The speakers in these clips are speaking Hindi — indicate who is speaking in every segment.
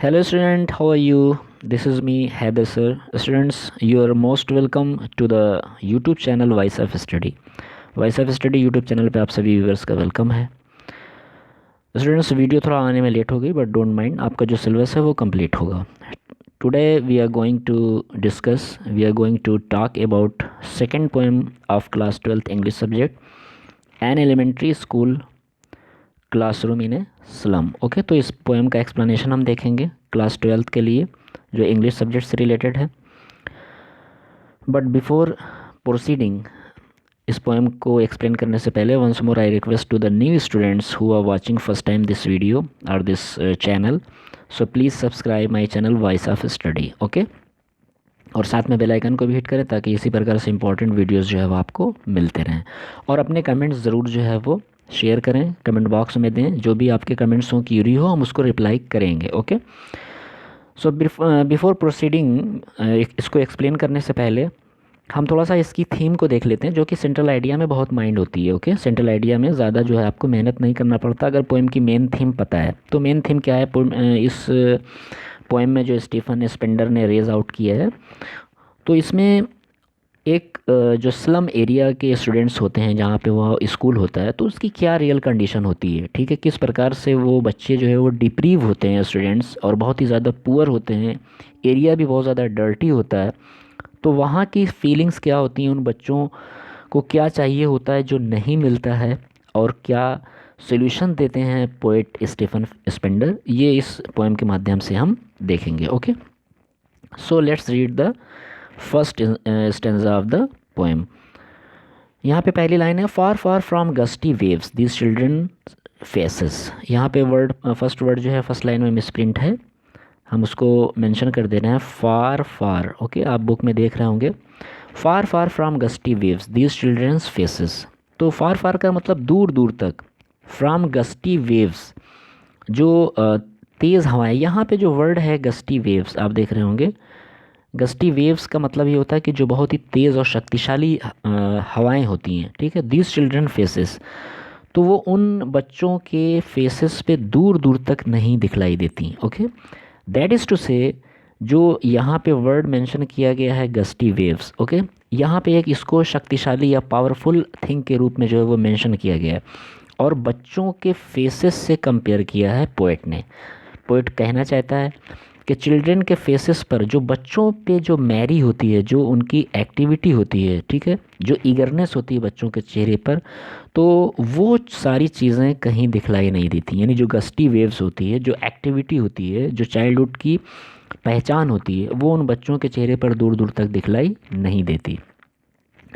Speaker 1: Hello student, how are you? This is me, Haider sir. Students, you are most welcome to the YouTube channel Voice of Study. Voice of Study YouTube channel पे आप सभी व्यूअर्स का वेलकम है। स्टूडेंट्स, वीडियो थोड़ा आने में लेट हो गई बट डोंट माइंड, आपका जो सिलेबस है वो कंप्लीट होगा। Today we are going to talk about second poem of class 12th English subject an elementary school classroom in a slum. Okay, तो इस पोएम का एक्सप्लेनेशन हम देखेंगे क्लास 12th के लिए जो इंग्लिश सब्जेक्ट से रिलेटेड है। बट बिफोर प्रोसीडिंग, इस पोएम को एक्सप्लेन करने से पहले once more I request to the new students who are watching first time this video और this channel, so please subscribe my channel voice of study. Okay, और साथ में बेल आइकन को भी हिट करें ताकि इसी प्रकार से इंपॉर्टेंट वीडियोस जो है वो आपको मिलते रहें। और अपने कमेंट्स ज़रूर जो है वो शेयर करें, कमेंट बॉक्स में दें। जो भी आपके कमेंट्स हो, क्यूरी हो, हम उसको रिप्लाई करेंगे। ओके, सो बिफोर प्रोसीडिंग, इसको एक्सप्लेन करने से पहले हम थोड़ा सा इसकी थीम को देख लेते हैं, जो कि सेंट्रल आइडिया में बहुत माइंड होती है। ओके, सेंट्रल आइडिया में ज़्यादा जो है आपको मेहनत नहीं करना पड़ता अगर पोएम की मेन थीम पता है। तो मेन थीम क्या है इस पोएम में जो स्टीफन स्पेंडर ने रेज आउट किया है, तो इसमें एक जो स्लम एरिया के स्टूडेंट्स होते हैं जहाँ पे वो स्कूल होता है, तो उसकी क्या रियल कंडीशन होती है। ठीक है, किस प्रकार से वो बच्चे जो है वो डिप्रीव होते हैं स्टूडेंट्स, और बहुत ही ज़्यादा पुअर होते हैं, एरिया भी बहुत ज़्यादा डर्टी होता है। तो वहाँ की फीलिंग्स क्या होती हैं, उन बच्चों को क्या चाहिए होता है जो नहीं मिलता है, और क्या सोल्यूशन देते हैं पोएट स्टीफन स्पेंडर, ये इस पोएम के माध्यम से हम देखेंगे। Okay, so let's read the first stanza of the poem. यहाँ पे पहली लाइन है, far far from gusty waves these children faces. यहाँ पे वर्ड, फर्स्ट वर्ड जो है फर्स्ट लाइन में मिसप्रिंट है, हम उसको मेंशन कर दे रहे हैं, फार फार। ओके, आप बुक में देख रहे होंगे, far far from gusty waves these children's faces. तो फार फार का मतलब दूर दूर तक, फ्रॉम गस्टी वेव्स जो तेज़ हवाएं। यहाँ पे जो वर्ड है गस्टी वेव्स आप देख रहे होंगे, गस्टी वेव्स का मतलब ये होता है कि जो बहुत ही तेज़ और शक्तिशाली हवाएं होती हैं। ठीक है, दीज चिल्ड्रन फेसेस, तो वो उन बच्चों के फेसेस पे दूर दूर तक नहीं दिखलाई देती। ओके, दैट इज़ टू से, जो यहाँ पे वर्ड मेंशन किया गया है गस्टी वेव्स, ओके, यहाँ पे एक इसको शक्तिशाली या पावरफुल थिंग के रूप में जो है वो मेंशन किया गया है, और बच्चों के फेसेस से कंपेयर किया है पोएट ने। पोएट कहना चाहता है कि चिल्ड्रन के फेसेस पर, जो बच्चों पे जो मैरी होती है, जो उनकी एक्टिविटी होती है, ठीक है, जो ईगरनेस होती है बच्चों के चेहरे पर, तो वो सारी चीज़ें कहीं दिखलाई नहीं देती। यानी जो गस्टी वेव्स होती है, जो एक्टिविटी होती है, जो चाइल्डहुड की पहचान होती है, वो उन बच्चों के चेहरे पर दूर दूर तक दिखलाई नहीं देती।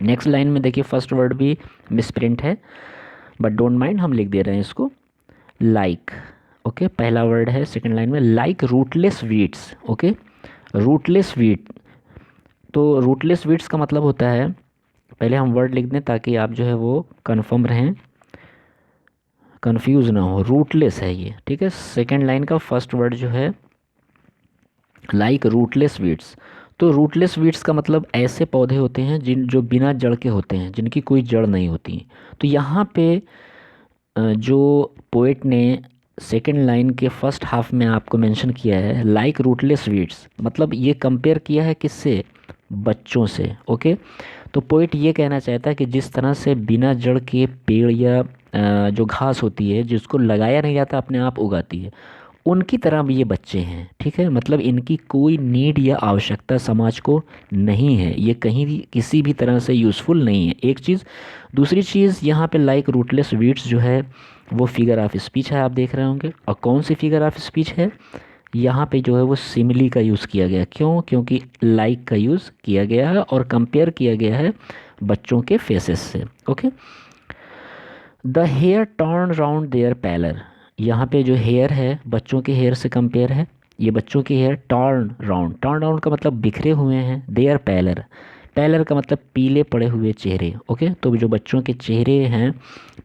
Speaker 1: नेक्स्ट लाइन में देखिए, फर्स्ट वर्ड भी मिसप्रिंट है बट डोंट माइंड, हम लिख दे रहे हैं इसको, लाइक। ओके, पहला वर्ड है सेकंड लाइन में, like rootless weeds. Okay, rootless weed, तो रूटलेस वीड्स का मतलब होता है, पहले हम वर्ड लिख दें ताकि आप जो है वो कंफर्म रहें, कंफ्यूज ना हो। रूटलेस है ये, ठीक है। सेकंड लाइन का फर्स्ट वर्ड जो है लाइक रूटलेस वीड्स, तो रूटलेस वीड्स का मतलब ऐसे पौधे होते हैं जो बिना जड़ के होते हैं, जिनकी कोई जड़ नहीं होती। तो यहाँ पे जो पोएट ने सेकेंड लाइन के फर्स्ट हाफ में आपको मेंशन किया है लाइक रूटलेस वीड्स, मतलब ये कंपेयर किया है किससे, बच्चों से। ओके, तो पोएट ये कहना चाहता है कि जिस तरह से बिना जड़ के पेड़ या जो घास होती है जिसको लगाया नहीं जाता अपने आप उगाती है, उनकी तरह भी ये बच्चे हैं। ठीक है, मतलब इनकी कोई नीड या आवश्यकता समाज को नहीं है, ये कहीं भी किसी भी तरह से यूज़फुल नहीं है, एक चीज़। दूसरी चीज़, यहाँ पे लाइक रूटलेस वीड्स जो है वो फिगर ऑफ स्पीच है, आप देख रहे होंगे। और कौन सी फिगर ऑफ स्पीच है, यहाँ पे जो है वो सिमिली का यूज़ किया गया। क्यों? क्योंकि लाइक का यूज़ किया गया है और कंपेयर किया गया है बच्चों के फेसेस से। Okay, the hair turn round their paler, यहाँ पे जो हेयर है बच्चों के हेयर से कंपेयर है, ये बच्चों के hair turn round, turn round का मतलब बिखरे हुए हैं, देयर पैलर, पैलर का मतलब पीले पड़े हुए चेहरे। ओके, तो जो बच्चों के चेहरे हैं,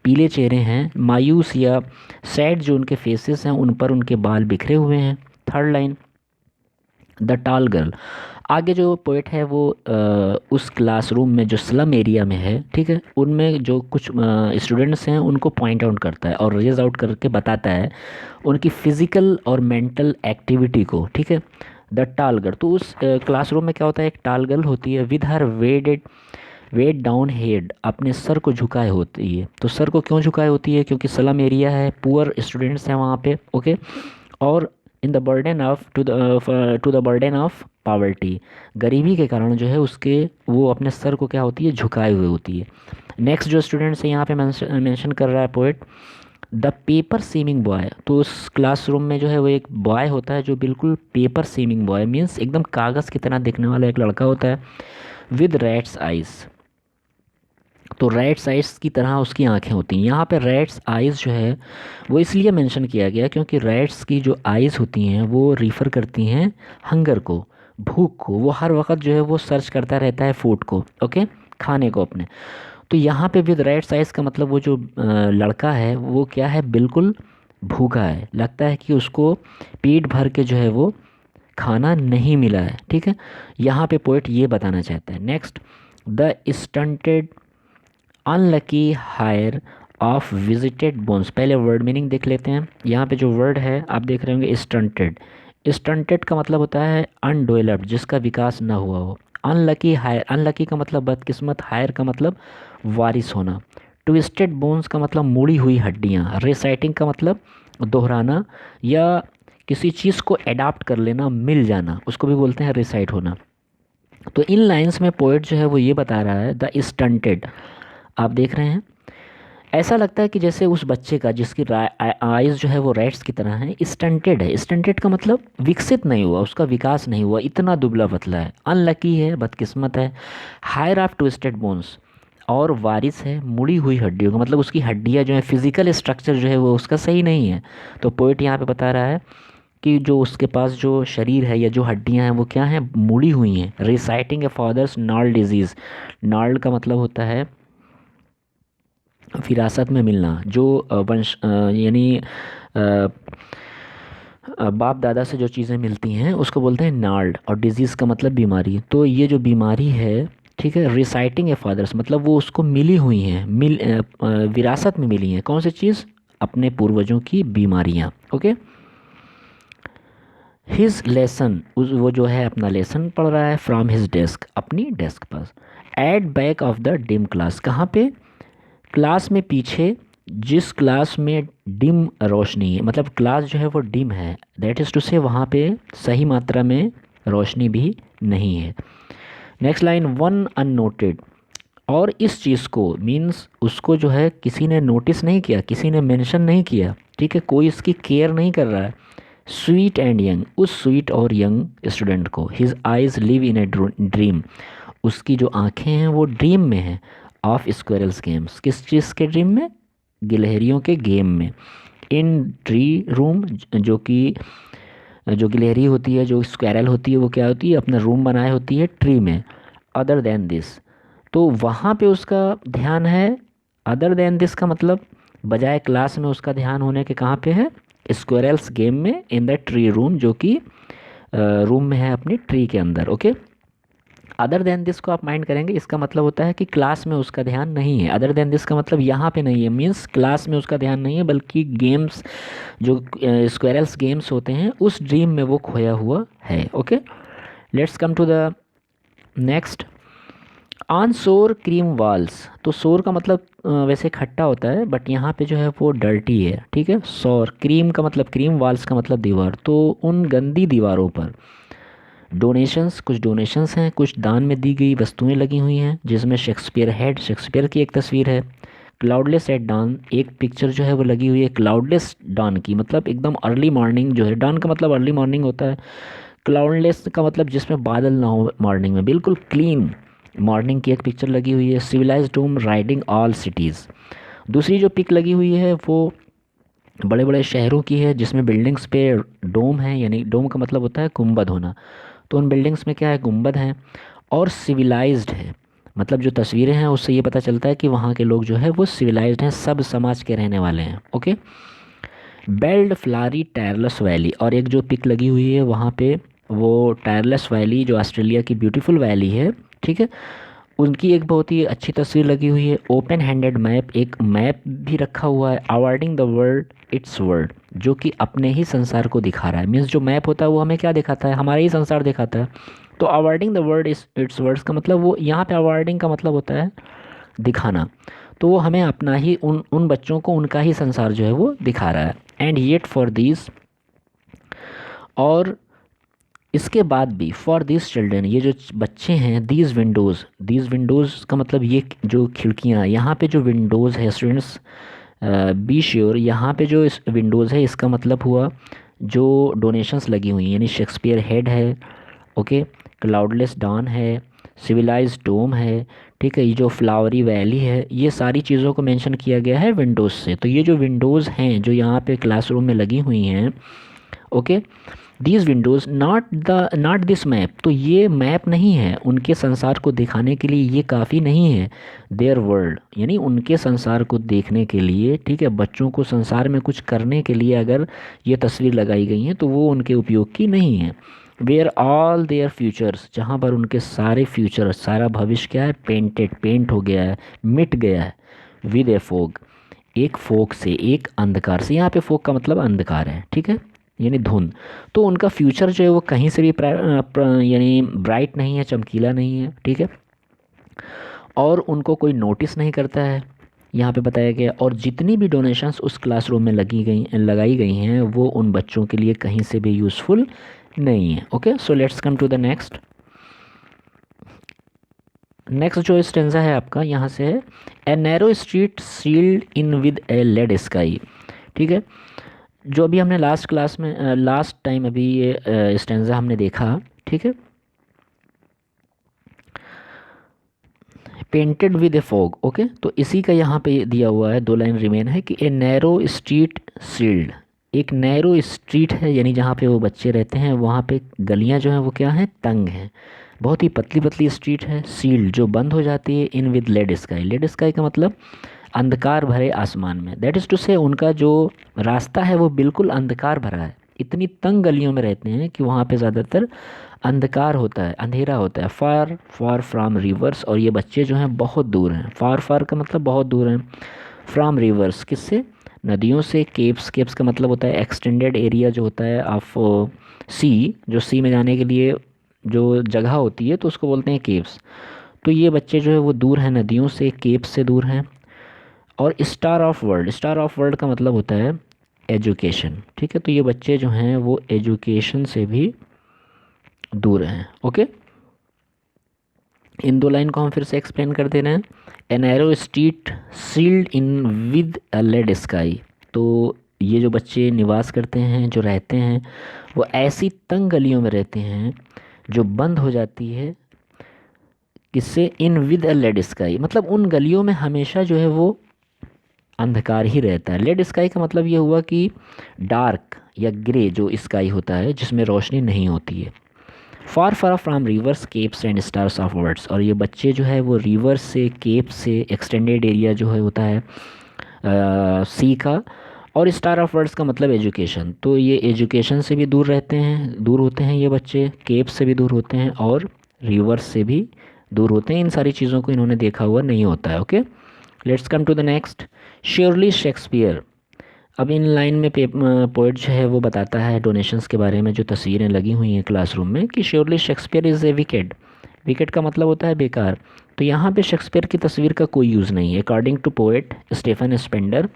Speaker 1: पीले चेहरे हैं, मायूस या सैड जो उनके फेसेस हैं, उन पर उनके बाल बिखरे हुए हैं। थर्ड लाइन, द टाल गर्ल। आगे जो पोएट है वो उस क्लासरूम में जो स्लम एरिया में है, ठीक है, उनमें जो कुछ स्टूडेंट्स हैं उनको पॉइंट आउट करता है और रेज आउट करके बताता है उनकी फिज़िकल और मेंटल एक्टिविटी को, ठीक है। द टाल गर्ल, तो उस क्लासरूम में क्या होता है, एक टाल गर्ल होती है with her weighed down head, अपने सर को झुकाए होती है। तो सर को क्यों झुकाए होती है, क्योंकि स्लम एरिया है, पुअर स्टूडेंट्स हैं वहाँ पे, ओके। और in the burden of to the burden of poverty, गरीबी के कारण जो है उसके वो अपने सर को क्या होती है, झुकाए हुए होती है। नेक्स्ट जो स्टूडेंट्स है यहाँ पे मेंशन कर रहा है poet, the paper seeming boy. तो उस क्लासरूम में जो है वो एक बॉय होता है जो बिल्कुल पेपर सीमिंग बॉय मीन्स एकदम कागज़ की तरह दिखने वाला एक लड़का होता है, विद रैट्स आइज़। तो रैट्स आइज़ की तरह उसकी आंखें होती हैं। यहाँ पे रैट्स आइज़ जो है वो इसलिए मेंशन किया गया क्योंकि रैट्स की जो आइज़ होती हैं वो रिफ़र करती हैं हंगर को, भूख को। वो हर वक्त जो है वो सर्च करता रहता है फूड को, ओके, खाने को अपने। तो यहाँ पे विद राइट साइज़ का मतलब वो जो लड़का है वो क्या है, बिल्कुल भूखा है, लगता है कि उसको पेट भर के जो है वो खाना नहीं मिला है, ठीक है। यहाँ पे पोएट ये बताना चाहता है। Next, the stunted unlucky heir of visited bones. पहले वर्ड मीनिंग देख लेते हैं। यहाँ पे जो वर्ड है आप देख रहे होंगे स्टंटेड। स्टंटेड का मतलब होता है अनडेवलप्ड, जिसका विकास ना हुआ हो। अनलकी हायर, अनलकी का मतलब बदकिस्मत, हायर का मतलब वारिस होना। ट्विस्टेड बोन्स का मतलब मुड़ी हुई हड्डियाँ। रिसाइटिंग का मतलब दोहराना या किसी चीज़ को एडाप्ट कर लेना, मिल जाना, उसको भी बोलते हैं रिसाइट होना। तो इन लाइंस में पोएट जो है वो ये बता रहा है, द स्टंटेड, आप देख रहे हैं, ऐसा लगता है कि जैसे उस बच्चे का जिसकी आइज़ जो है वो रैट्स की तरह है, स्टंटेड है। स्टंटेड का मतलब विकसित नहीं हुआ, उसका विकास नहीं हुआ, इतना दुबला पतला है। अनलकी है, बदकिस्मत है। हायर ऑफ ट्विस्टेड बोन्स, और वारिस है मुड़ी हुई हड्डियों का, मतलब उसकी हड्डियाँ जो है, फिजिकल स्ट्रक्चर जो है वो उसका सही नहीं है। तो पोइट यहाँ पे बता रहा है कि जो उसके पास जो शरीर है या जो हड्डियां हैं वो क्या हैं, मुड़ी हुई हैं। रिसाइटिंग ए फादर्स नार्ल डिजीज़। नार्ल का मतलब होता है विरासत में मिलना, जो वंश यानी बाप दादा से जो चीज़ें मिलती हैं उसको बोलते हैं नार्ड। और डिजीज़ का मतलब बीमारी। तो ये जो बीमारी है, ठीक है, रिसाइटिंग ए फादर्स मतलब वो उसको मिली हुई हैं, विरासत में मिली हैं। कौन सी चीज़, अपने पूर्वजों की बीमारियाँ, ओके। हिज लेसन, उस वो जो है अपना लेसन पढ़ रहा है फ्रॉम हिज डेस्क, अपनी डेस्क पर। At back of the dim class, कहाँ पे, क्लास में पीछे, जिस क्लास में डिम रोशनी है, मतलब क्लास जो है वो डिम है, दैट इज़ टू से वहाँ पे सही मात्रा में रोशनी भी नहीं है। नेक्स्ट लाइन, वन अननोटेड, और इस चीज़ को मीन्स उसको जो है किसी ने नोटिस नहीं किया, किसी ने मेंशन नहीं किया, ठीक है, कोई इसकी केयर नहीं कर रहा है। स्वीट एंड यंग, उस स्वीट और यंग स्टूडेंट को। His eyes live in a dream, उसकी जो आंखें हैं वो ड्रीम में हैं। ऑफ स्क्वेरल्स गेम्स, किस चीज़ के ड्रीम में, गिलहरियों के गेम में। इन ट्री रूम, जो कि जो गिलहरी होती है, जो स्क्वेरल होती है, वो क्या होती है, अपना रूम बनाए होती है ट्री में। अदर देन दिस, तो वहाँ पे उसका ध्यान है। अदर देन दिस का मतलब बजाय क्लास में उसका ध्यान होने के कहाँ पे है, स्क्वेरल्स गेम में, इन द ट्री रूम, जो कि रूम में है अपनी ट्री के अंदर, ओके। अदर देन दिस को आप माइंड करेंगे, इसका मतलब होता है कि क्लास में उसका ध्यान नहीं है। अदर देन दिस का मतलब यहाँ पे नहीं है, मीन्स क्लास में उसका ध्यान नहीं है, बल्कि गेम्स, जो स्क्वेरल्स गेम्स होते हैं उस ड्रीम में वो खोया हुआ है, okay. Let's come to the next. On sour cream walls, तो सोर का मतलब वैसे खट्टा होता है, बट यहाँ पे जो है वो डर्टी है, ठीक है। सोर, क्रीम का मतलब क्रीम, वाल्स का मतलब दीवार। तो उन गंदी दीवारों पर डोनेशंस, कुछ डोनेशंस हैं, कुछ दान में दी गई वस्तुएं लगी हुई हैं, जिसमें शेक्सपियर हेड, शेक्सपियर की एक तस्वीर है। क्लाउडलेस एट डॉन, एक पिक्चर जो है वो लगी हुई है क्लाउडलेस डॉन की, मतलब एकदम अर्ली मॉर्निंग जो है, डॉन का मतलब अर्ली मॉर्निंग होता है। क्लाउडलेस का मतलब जिसमें बादल ना हो मॉर्निंग में, बिल्कुल क्लीन मॉर्निंग की एक पिक्चर लगी हुई है। सिविलाइज्ड डोम राइडिंग ऑल सिटीज़, दूसरी जो पिक लगी हुई है वो बड़े बड़े शहरों की है, जिसमें बिल्डिंग्स पे डोम है, यानी डोम का मतलब होता है गुंबद होना। तो उन बिल्डिंग्स में क्या है, गुंबद हैं। और सिविलाइज्ड है, मतलब जो तस्वीरें हैं उससे ये पता चलता है कि वहाँ के लोग जो है वो सिविलाइज्ड हैं, सब समाज के रहने वाले हैं, ओके। बेल्ड फ्लारी टैरलस वैली, और एक जो पिक लगी हुई है वहाँ पे वो टायरलेस वैली जो ऑस्ट्रेलिया की ब्यूटीफुल वैली है, ठीक है, उनकी एक बहुत ही अच्छी तस्वीर लगी हुई है। ओपन हैंडेड मैप, एक मैप भी रखा हुआ है। Avoiding the world it's world, जो कि अपने ही संसार को दिखा रहा है। मीन्स जो मैप होता है वो हमें क्या दिखाता है, हमारा ही संसार दिखाता है। तो अवॉइडिंग द वर्ल्ड इस इट्स वर्ड्स का मतलब, वो यहाँ पे अवॉइडिंग का मतलब होता है दिखाना। तो वो हमें अपना ही उन उन बच्चों को उनका ही संसार जो है वो दिखा रहा है। एंड येट फॉर दीज, और इसके बाद भी फॉर दिस चिल्ड्रन, ये जो बच्चे हैं, दीज विंडोज़ का मतलब ये जो खिड़कियाँ, यहाँ पे जो विंडोज़ है स्टूडेंट्स, बी श्योर, यहाँ पे जो इस विंडोज़ है इसका मतलब हुआ जो डोनेशंस लगी हुई हैं, यानी शेक्सपियर हेड है, ओके, क्लाउडलेस डॉन है, सिविलाइज्ड डोम है, ठीक है, ये जो फ्लावरी वैली है, ये सारी चीज़ों को मेंशन किया गया है विंडोज़ से। तो ये जो विंडोज़ हैं जो यहाँ पे क्लासरूम में लगी हुई हैं, okay, these Windows not this map, तो ये मैप नहीं है उनके संसार को दिखाने के लिए, ये काफ़ी नहीं है। देयर वर्ल्ड, यानी उनके संसार को देखने के लिए, ठीक है, बच्चों को संसार में कुछ करने के लिए अगर ये तस्वीर लगाई गई हैं तो वो उनके उपयोग की नहीं है। वेयर ऑल देयर फ्यूचर्स, जहाँ पर उनके सारे फ्यूचर, सारा भविष्य क्या है, पेंट हो गया है, मिट गया है। विद ए फोग, एक फोग से, एक अंधकार से, यहाँ पे फोग का मतलब अंधकार है, ठीक है, यानी धुंध। तो उनका फ्यूचर जो है वो कहीं से भी यानी ब्राइट नहीं है, चमकीला नहीं है, ठीक है, और उनको कोई नोटिस नहीं करता है, यहाँ पे बताया गया। और जितनी भी डोनेशंस उस क्लासरूम में लगाई गई हैं वो उन बच्चों के लिए कहीं से भी यूज़फुल नहीं है। Okay, so let's come to the next जो स्टेंजा है आपका, यहाँ से है, a narrow street sealed in with a lead sky, ठीक है, जो अभी हमने लास्ट टाइम अभी ये स्टेंजा हमने देखा, ठीक है, painted with A fog, okay, तो इसी का यहाँ पे दिया हुआ है, 2 लाइन रिमेन है कि ए नैरो स्ट्रीट सील्ड, एक नैरो स्ट्रीट है, यानी जहाँ पे वो बच्चे रहते हैं वहाँ पे गलियाँ जो हैं वो क्या हैं, तंग हैं, बहुत ही पतली पतली स्ट्रीट है। सील्ड, जो बंद हो जाती है। इन विद लेड स्काई का मतलब अंधकार भरे आसमान में, दैट इज़ टू से उनका जो रास्ता है वो बिल्कुल अंधकार भरा है। इतनी तंग गलियों में रहते हैं कि वहाँ पे ज़्यादातर अंधकार होता है, अंधेरा होता है। फार फार फ्राम रिवर्स, और ये बच्चे जो हैं बहुत दूर हैं। फार फार का मतलब बहुत दूर हैं। फ्राम रिवर्स, किससे, नदियों से। केप्स का मतलब होता है एक्सटेंडेड एरिया जो होता है ऑफ सी, जो सी में जाने के लिए जो जगह होती है तो उसको बोलते हैं केव्स। तो ये बच्चे जो है वो दूर हैं नदियों से, केव्स से दूर हैं। और स्टार ऑफ वर्ल्ड का मतलब होता है एजुकेशन, ठीक है, तो ये बच्चे जो हैं वो एजुकेशन से भी दूर हैं। ओके, इन 2 लाइन को हम फिर से एक्सप्लेन कर दे रहे हैं। A narrow street sealed in with a lead sky, तो ये जो बच्चे निवास करते हैं, जो रहते हैं, वो ऐसी तंग गलियों में रहते हैं जो बंद हो जाती है, किससे, in with a lead sky, मतलब उन गलियों में हमेशा जो है वो अंधकार ही रहता है। लेड स्काई का मतलब ये हुआ कि डार्क या ग्रे जो स्काई होता है जिसमें रोशनी नहीं होती है। Far far from rivers, capes and stars of words, और ये बच्चे जो है वो रिवर्स से, केप से, एक्सटेंडेड एरिया जो है होता है सी का, और स्टार ऑफ वर्ड्स का मतलब एजुकेशन। तो ये एजुकेशन से भी दूर रहते हैं, दूर होते हैं ये बच्चे, केप से भी दूर होते हैं और रिवर्स से भी दूर होते हैं। इन सारी चीज़ों को इन्होंने देखा हुआ नहीं होता है। Okay, let's come to the next. Surely Shakespeare, अब इन लाइन में पोइट जो है वो बताता है डोनेशंस के बारे में, जो तस्वीरें लगी हुई हैं क्लासरूम में, कि surely Shakespeare is a wicked. Wicked का मतलब होता है बेकार। तो यहाँ पे शेक्सपियर की तस्वीर का कोई यूज़ नहीं है। According to poet Stephen Spender,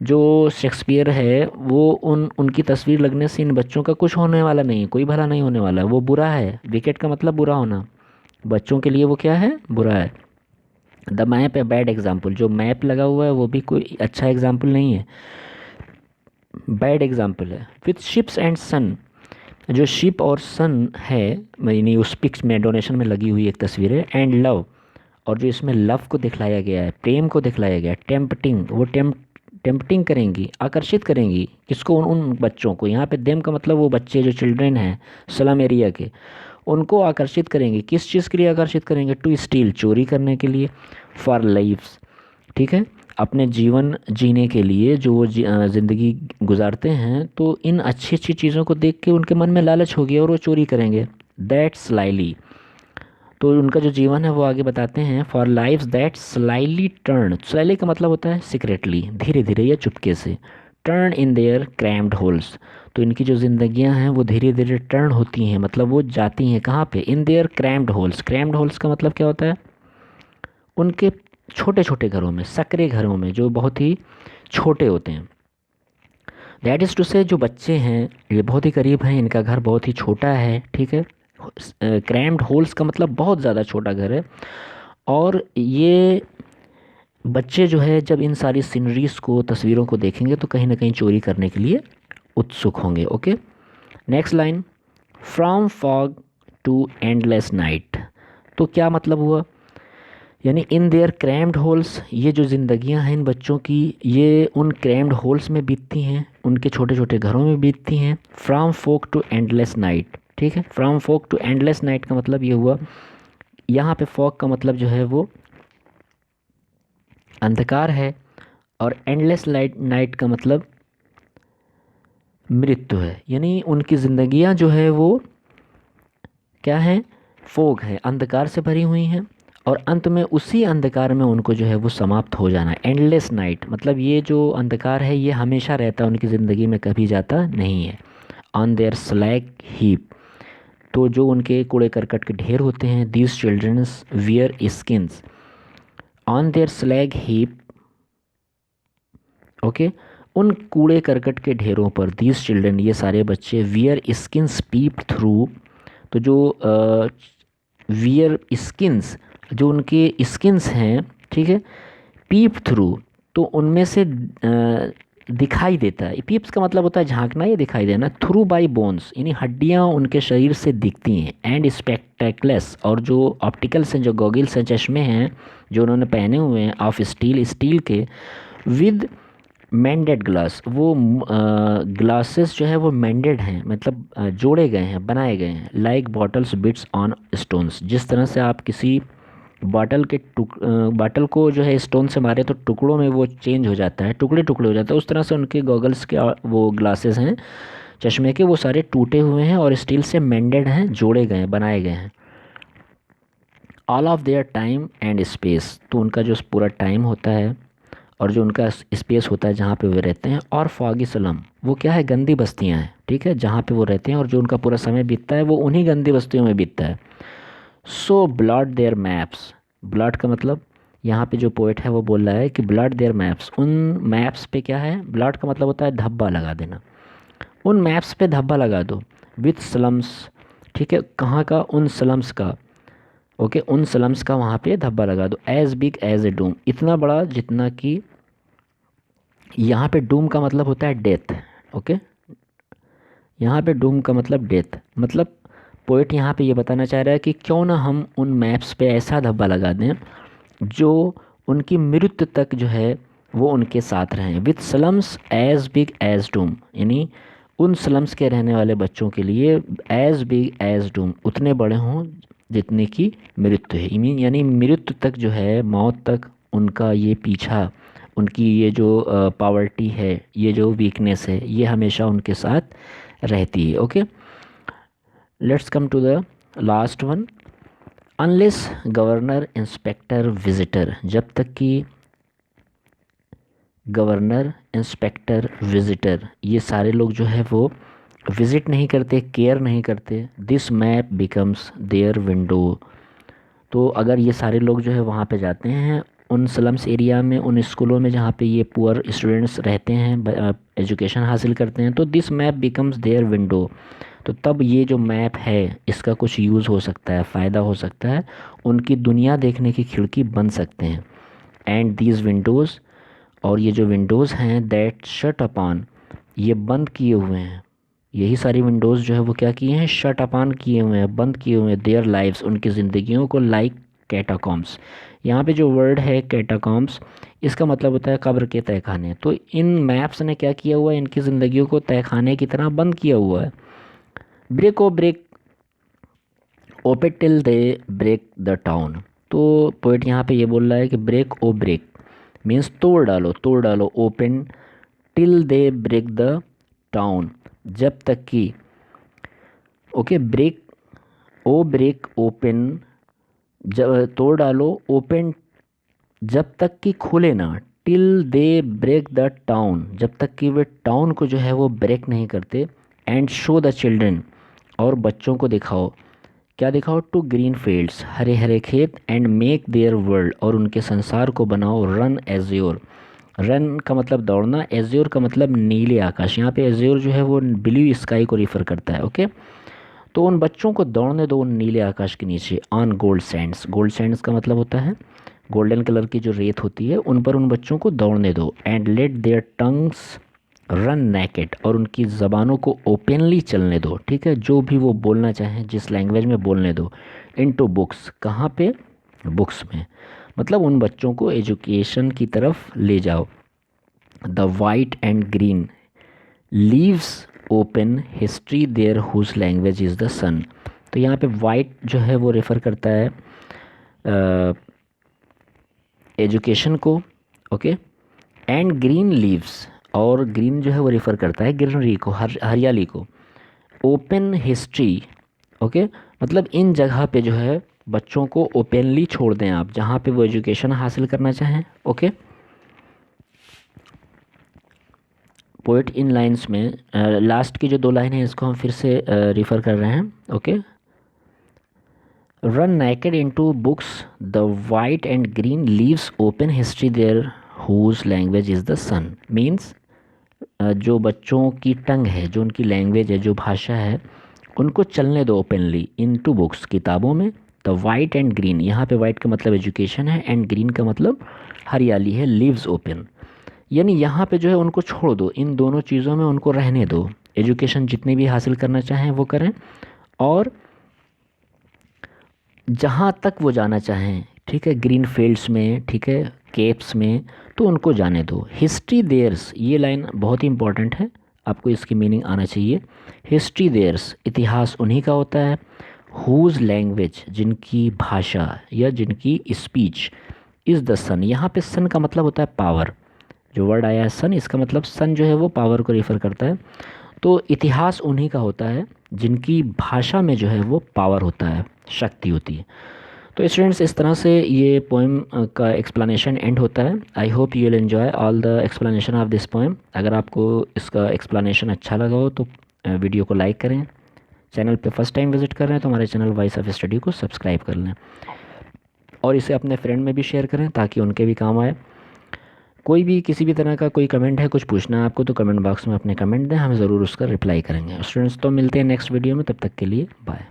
Speaker 1: जो शेक्सपियर है वो उनकी तस्वीर लगने से इन बच्चों का कुछ होने वाला नहीं है, कोई भला नहीं होने वाला, वो बुरा है। विकेट का मतलब बुरा होना, बच्चों के लिए वो क्या है, बुरा है। The map a bad example, जो मैप लगा हुआ है वो भी कोई अच्छा एग्जाम्पल नहीं है, बैड एग्जाम्पल है। विथ शिप्स एंड सन, जो शिप और सन है, यानी उस पिक्स में डोनेशन में लगी हुई एक तस्वीर है। एंड लव, और जो इसमें लव को दिखलाया गया है, प्रेम को दिखलाया गया है। टेम्पटिंग, वो टेम्पटिंग करेंगी, आकर्षित करेंगी किसको, उन बच्चों को। यहाँ पे देम का मतलब वो बच्चे जो चिल्ड्रेन हैं स्लम एरिया के, उनको आकर्षित करेंगे। किस चीज़ के लिए आकर्षित करेंगे, टू स्टील, चोरी करने के लिए। फॉर लाइव्स, ठीक है, अपने जीवन जीने के लिए जो वो ज़िंदगी गुजारते हैं, तो इन अच्छी अच्छी चीज़ों को देख के उनके मन में लालच होगी और वो चोरी करेंगे। दैट स्लाइली, तो उनका जो जीवन है वो आगे बताते हैं, for life that slightly turn, slightly का मतलब होता है सीक्रेटली, धीरे धीरे या चुपके से, turn in their crammed holes, तो इनकी जो ज़िंदगियां हैं वो धीरे धीरे टर्न होती हैं, मतलब वो जाती हैं कहाँ पे, in their crammed holes. Crammed holes का मतलब क्या होता है, उनके छोटे छोटे घरों में, सकरे घरों में जो बहुत ही छोटे होते हैं। दैट इज़ टू से जो बच्चे हैं ये बहुत ही करीब हैं, इनका घर बहुत ही छोटा है, ठीक है। क्रैम्ड होल्स का मतलब बहुत ज़्यादा छोटा घर है, और ये बच्चे जो है जब इन सारी सीनरीज को, तस्वीरों को देखेंगे तो कहीं ना कहीं चोरी करने के लिए उत्सुक होंगे। Okay, next line, from fog to endless night, तो क्या मतलब हुआ, यानी इन देयर क्रैम्ड होल्स, ये जो ज़िंदगियां हैं इन बच्चों की, ये उन क्रैम्ड होल्स में बीतती हैं, उनके छोटे छोटे घरों में बीतती हैं। From fog to endless night, ठीक है। From fog to endless night का मतलब ये हुआ, यहाँ पे फॉग का मतलब जो है वो अंधकार है, और एंडलेस लाइट नाइट का मतलब मृत्यु है, यानी उनकी ज़िंदगियां जो है वो क्या है, फोग है, अंधकार से भरी हुई हैं, और अंत में उसी अंधकार में उनको जो है वो समाप्त हो जाना है। एंडलेस नाइट मतलब ये जो अंधकार है ये हमेशा रहता है उनकी ज़िंदगी में, कभी जाता नहीं है। ऑन देयर स्लैग हीप, तो जो उनके कूड़े करकट के ढेर होते हैं, these childrens wear skins on their slag heap, okay, उन कूड़े करकट के ढेरों पर, दीज चिल्ड्रन ये सारे बच्चे, वियर स्किन्स पीप थ्रू, तो जो वियर स्किन्स, जो उनके स्किन्स हैं, ठीक है, पीप थ्रू, तो उनमें से दिखाई देता है, पीप्स का मतलब होता है झांकना या दिखाई देना, थ्रू बाई बोन्स यानी हड्डियां उनके शरीर से दिखती हैं, एंड स्पेक्टेकल्स, और जो ऑप्टिकल्स हैं, जो गॉगल्स हैं, चश्मे हैं जो उन्होंने पहने हुए हैं, ऑफ स्टील, स्टील के, विद मैंडेड ग्लास, वो ग्लासेस जो है वो मैंडेड हैं, मतलब जोड़े गए हैं, बनाए गए हैं, like bottles beads on stones, जिस तरह से आप किसी बॉटल के बॉटल को जो है स्टोन से मारे तो टुकड़ों में वो चेंज हो जाता है, टुकड़े टुकड़े हो जाता है, उस तरह से उनके गॉगल्स के वो ग्लासेस हैं, चश्मे के, वो सारे टूटे हुए हैं और स्टील से मैंडेड हैं, जोड़े गए हैं, बनाए गए हैं। All of their time and space, तो उनका जो पूरा टाइम होता है और जो उनका स्पेस होता है जहाँ पे वो रहते हैं, और फॉगी स्लम, वो क्या है, गंदी बस्तियाँ हैं, ठीक है, जहाँ पे वो रहते हैं, और जो उनका पूरा समय बीतता है वो उन्हीं गंदी बस्तियों में बीतता है। सो ब्लॉट देयर मैप्स, ब्लॉट का मतलब, यहाँ पे जो पोइट है वो बोल रहा है कि ब्लॉट देयर मैप्स, उन मैप्स पे क्या है, ब्लॉट का मतलब होता है धब्बा लगा देना, उन मैप्स पे धब्बा लगा दो, विथ स्लम्स, ठीक है, कहाँ का, उन स्लम्स का, ओके, उन स्लम्स का वहाँ पे धब्बा लगा दो, as big as a doom, इतना बड़ा जितना कि, यहाँ पे डूम का मतलब होता है डेथ, ओके, यहाँ पे डूम का मतलब डेथ, मतलब पोइट यहाँ पे ये बताना चाह रहा है कि क्यों ना हम उन मैप्स पे ऐसा धब्बा लगा दें जो उनकी मृत्यु तक जो है वो उनके साथ रहें, with slums as big as doom, यानी उन स्लम्स के रहने वाले बच्चों के लिए एज बिग एज डूम, उतने बड़े हों जितने की मृत्यु है, यानी मृत्यु तक जो है, मौत तक उनका ये पीछा, उनकी ये जो पावर्टी है, ये जो वीकनेस है, ये हमेशा उनके साथ रहती है। Okay, let's come to the last one, unless governor inspector visitor, जब तक कि गवर्नर इंस्पेक्टर विजिटर ये सारे लोग जो है वो विज़िट नहीं करते, केयर नहीं करते, this map becomes their window, तो अगर ये सारे लोग जो है वहाँ पे जाते हैं उन स्लम्स एरिया में, उन स्कूलों में जहाँ पे ये पुअर स्टूडेंट्स रहते हैं, एजुकेशन हासिल करते हैं, तो this map becomes their window, तो तब ये जो मैप है इसका कुछ यूज़ हो सकता है, फ़ायदा हो सकता है, उनकी दुनिया देखने की खिड़की बन सकते हैं। एंड दीज विंडोज़, और ये जो विंडोज़ हैं, दैट शट अपॉन, ये बंद किए हुए हैं, यही सारी विंडोज़ जो है वो क्या किए हैं, शट अपॉन किए हुए हैं, बंद किए हुए हैं, देयर लाइव्स, उनकी ज़िंदगियों को, लाइक कैटाकॉम्स, यहाँ पे जो वर्ड है कैटाकॉम्स, इसका मतलब होता है कब्र के तहखाने, तो इन मैप्स ने क्या किया हुआ है, इनकी ज़िंदगियों को तहखाने की तरह बंद किया हुआ है। Break O break open till they break the town, तो पोइट यहाँ पे ये बोल रहा है कि ब्रेक ओ ब्रेक, मीन्स तोड़ डालो, तोड़ डालो। Open till they break the town, जब तक कि, okay, break, O break open, जब तोड़ डालो, ओपन जब तक कि खोले ना, till they break the town, जब तक कि वे टाउन को जो है वो ब्रेक नहीं करते। एंड शो द चिल्ड्रन, और बच्चों को दिखाओ, क्या दिखाओ, to green fields, Hare Hare खेत, एंड मेक देयर वर्ल्ड, और उनके संसार को बनाओ, रन एज्योर, रन का मतलब दौड़ना, एज्योर का मतलब नीले आकाश, यहाँ पे एज्योर जो है वो ब्लू स्काई को रिफ़र करता है। ओके, तो उन बच्चों को दौड़ने दो उन नीले आकाश के नीचे, on gold Sands, gold Sands का मतलब होता है गोल्डन कलर की जो रेत होती है, उन पर उन बच्चों को दौड़ने दो। And let their tongues run naked, और उनकी ज़बानों को ओपनली चलने दो, ठीक है, जो भी वो बोलना चाहें जिस लैंग्वेज में बोलने दो। इनटू बुक्स, कहाँ पे, बुक्स में, मतलब उन बच्चों को एजुकेशन की तरफ ले जाओ। The white and green leaves open history there whose language is the sun, तो यहाँ पे वाइट जो है वो रेफ़र करता है एजुकेशन को, ओके, एंड ग्रीन लीव्स, और ग्रीन जो है वो रेफ़र करता है ग्रीनरी को, हरियाली को। ओपन हिस्ट्री, ओके, मतलब इन जगह पे जो है बच्चों को ओपनली छोड़ दें आप, जहाँ पे वो एजुकेशन हासिल करना चाहें। ओके, पोइट इन लाइंस में लास्ट की जो 2 लाइन है इसको हम फिर से रिफ़र कर रहे हैं। Okay, run naked into books, the white and green leaves open history there whose language is the sun, means जो बच्चों की टंग है, जो उनकी लैंग्वेज है, जो भाषा है, उनको चलने दो ओपनली इनटू बुक्स, किताबों में। द वाइट एंड ग्रीन, यहाँ पे वाइट का मतलब एजुकेशन है, एंड ग्रीन का मतलब हरियाली है, लीव्स ओपन, यानी यहाँ पे जो है उनको छोड़ दो, इन दोनों चीज़ों में उनको रहने दो, एजुकेशन जितनी भी हासिल करना चाहें वो करें, और जहाँ तक वो जाना चाहें, ठीक है, ग्रीन फील्ड्स में, ठीक है, केप्स में, तो उनको जाने दो। हिस्ट्री देयर्स, ये लाइन बहुत ही इंपॉर्टेंट है, आपको इसकी मीनिंग आना चाहिए। हिस्ट्री देयर्स, इतिहास उन्हीं का होता है। हुज लैंग्वेज, जिनकी भाषा या जिनकी स्पीच, इज़ द सन, यहाँ पे सन का मतलब होता है पावर, जो वर्ड आया है सन, इसका मतलब सन जो है वो पावर को रेफ़र करता है। तो इतिहास उन्हीं का होता है जिनकी भाषा में जो है वो पावर होता है, शक्ति होती है। तो स्टूडेंट्स, इस तरह से ये पोएम का एक्सप्लेनेशन एंड होता है। I hope you will enjoy all the explanation of this poem. अगर आपको इसका एक्सप्लेनेशन अच्छा लगा हो तो वीडियो को लाइक करें। चैनल पे फर्स्ट टाइम विजिट कर रहे हैं तो हमारे चैनल वॉइस ऑफ स्टडी को सब्सक्राइब कर लें, और इसे अपने फ्रेंड में भी शेयर करें ताकि उनके भी काम आए। कोई भी किसी भी तरह का कोई कमेंट है, कुछ पूछना है आपको, तो कमेंट बॉक्स में अपने कमेंट दें, हम ज़रूर उसका रिप्लाई करेंगे। स्टूडेंट्स, तो मिलते हैं नेक्स्ट वीडियो में, तब तक के लिए बाय।